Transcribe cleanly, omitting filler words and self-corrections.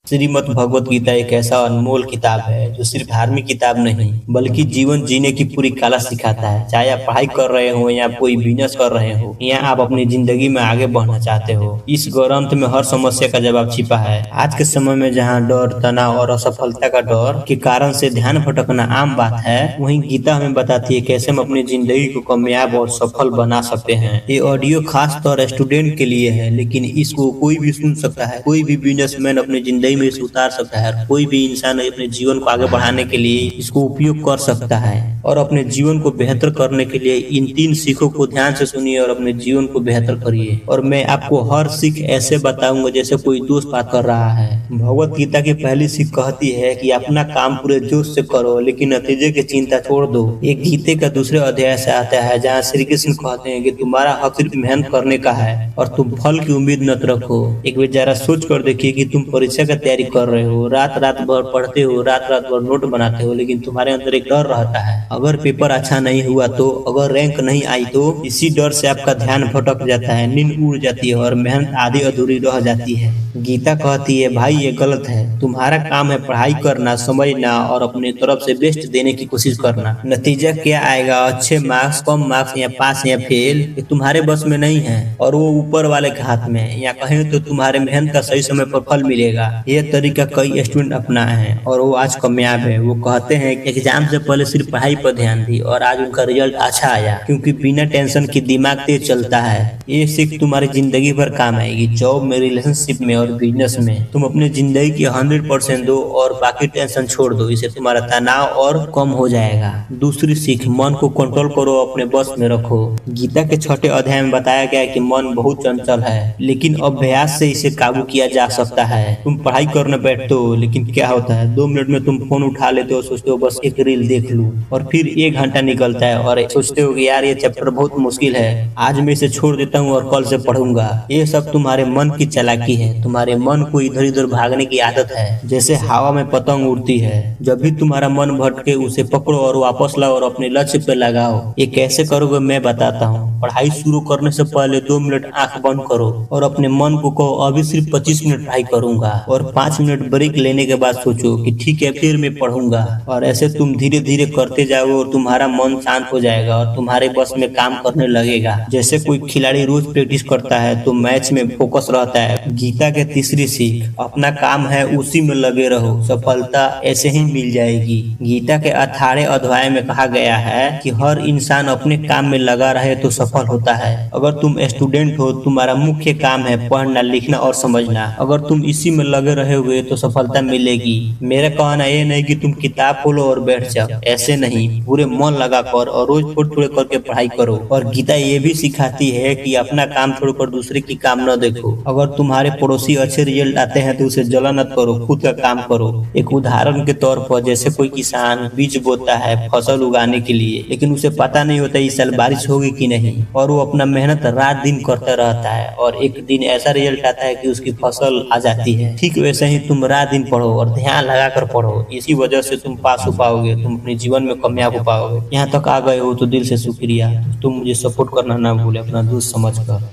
श्रीमद् भगवत गीता एक ऐसा अनमोल किताब है जो सिर्फ धार्मिक किताब नहीं बल्कि जीवन जीने की पूरी कला सिखाता है। चाहे आप पढ़ाई कर रहे हो या कोई बिजनेस कर रहे हो या आप अपनी जिंदगी में आगे बढ़ना चाहते हो, इस ग्रंथ में हर समस्या का जवाब छिपा है। आज के समय में जहाँ डर, तनाव और असफलता का डर के कारण से ध्यान भटकना आम बात है, वहीं गीता हमें बताती है कैसे हम अपनी जिंदगी को कामयाब और सफल बना सकते हैं। ये ऑडियो खास तौर स्टूडेंट के लिए है, लेकिन इसको कोई भी सुन सकता है। कोई भी बिजनेसमैन अपनी जिंदगी में इसे उतार सकता है। कोई भी इंसान अपने जीवन को आगे बढ़ाने के लिए इसको उपयोग कर सकता है और अपने जीवन को बेहतर करने के लिए इन 3 सीखों को ध्यान से सुनिए और अपने जीवन को बेहतर करिए। और मैं आपको हर सीख ऐसे बताऊंगा जैसे कोई दोस्त बात कर रहा है। भगवत गीता की पहली सीख कहती है कि अपना काम पूरे जोश से करो, लेकिन नतीजे की चिंता छोड़ दो। एक गीते का दूसरे अध्याय से आता है जहाँ श्री कृष्ण कहते हैं कि तुम्हारा हक सिर्फ मेहनत करने का है और तुम फल की उम्मीद न रखो। एक बार जरा सोच कर देखिए कि तुम परीक्षा का तैयारी कर रहे हो, रात रात भर पढ़ते हो, रात रात भर नोट बनाते हो, लेकिन तुम्हारे अंदर एक डर रहता है, अगर पेपर अच्छा नहीं हुआ तो, अगर रैंक नहीं आई तो। इसी डर से आपका ध्यान भटक जाता है, नींद उड़ जाती है और मेहनत आधी अधूरी रह जाती है। गीता कहती है भाई ये गलत है, तुम्हारा काम है पढ़ाई करना, समझना और अपनी तरफ से बेस्ट देने की कोशिश करना। नतीजा क्या आएगा, अच्छे मार्क्स, कम मार्क्स या पास या फेल, ये तुम्हारे बस में नहीं है और वो ऊपर वाले के हाथ में है। या कहें तो तुम्हारे मेहनत का सही समय पर फल मिलेगा। यह तरीका कई स्टूडेंट अपनाए हैं और वो आज कामयाब है। वो कहते हैं कि एग्जाम से पहले सिर्फ पढ़ाई पर ध्यान दी और आज उनका रिजल्ट अच्छा आया, क्योंकि बिना टेंशन के दिमाग तेज चलता है। ये सीख तुम्हारी जिंदगी भर काम आएगी। जॉब में, रिलेशनशिप में और बिजनेस में तुम अपनी जिंदगी की 100% दो और बाकी टेंशन छोड़ दो। इससे तुम्हारा तनाव और कम हो जाएगा। दूसरी सीख, मन को कंट्रोल करो, अपने बस में रखो। गीता के 6ठे अध्याय में बताया गया है कि मन बहुत चंचल है, लेकिन अभ्यास से इसे काबू किया जा सकता है। तुम पढ़ाई करने बैठते हो, लेकिन क्या होता है 2 मिनट में तुम फोन उठा लेते हो, सोचते हो बस एक रील देख लूं, और फिर 1 घंटा निकलता है और सोचते हो कि यार ये चैप्टर बहुत मुश्किल है, आज मैं इसे छोड़ देता हूँ और कल से पढ़ूंगा। ये सब तुम्हारे मन की चालाकी है। तुम्हारे मन को इधर उधर भागने की आदत है, जैसे हवा में पतंग उड़ती है। जब भी तुम्हारा मन भटके उसे पकड़ो और वापस लाओ और अपने लक्ष्य पे लगाओ। ये कैसे करोगे मैं बताता हूँ। पढ़ाई शुरू करने से पहले 2 मिनट आंख बंद करो और अपने मन को कहो अभी सिर्फ 25 मिनट पढ़ाई करूंगा, और 5 मिनट ब्रेक लेने के बाद सोचो कि ठीक है फिर मैं पढ़ूंगा। और ऐसे तुम धीरे धीरे करते जाओगे और तुम्हारा मन शांत हो जाएगा और तुम्हारे बस में काम करने लगेगा। जैसे कोई खिलाड़ी रोज प्रैक्टिस करता है तो मैच में फोकस रहता है। गीता के तीसरी सीख, अपना काम है उसी में लगे रहो, सफलता ऐसे ही मिल जाएगी। गीता के 18वें अध्याय में कहा गया है कि हर इंसान अपने काम में लगा रहे तो सफल होता है। अगर तुम स्टूडेंट हो, तुम्हारा मुख्य काम है पढ़ना, लिखना और समझना। अगर तुम इसी में लगे रहोगे तो सफलता मिलेगी। मेरा कहना ये नहीं कि तुम किताब खोलो और बैठ जाओ, ऐसे नहीं, पूरे मन लगा कर और रोज थोड़े थोड़े करके पढ़ाई करो। और गीता ये भी सिखाती है कि अपना काम छोड़कर दूसरे की काम न देखो। अगर तुम्हारे पड़ोसी अच्छे रिजल्ट आते हैं तो उसे जलन मत करो, खुद का काम करो। एक उदाहरण के तौर पर, जैसे कोई किसान बीज बोता है फसल उगाने के लिए, लेकिन उसे पता नहीं होता इस साल बारिश होगी कि नहीं, और वो अपना मेहनत रात दिन करता रहता है और एक दिन ऐसा रिजल्ट आता है कि उसकी फसल आ जाती है। ठीक वैसे ही तुम रात दिन पढ़ो और ध्यान लगाकर पढ़ो। इसी वजह से तुम पास हो पाओगे, तुम अपने जीवन में कामयाब हो पाओगे। यहाँ तक आ गए हो तो दिल से शुक्रिया। तुम मुझे सपोर्ट करना ना भूले, अपना दोस्त समझ कर।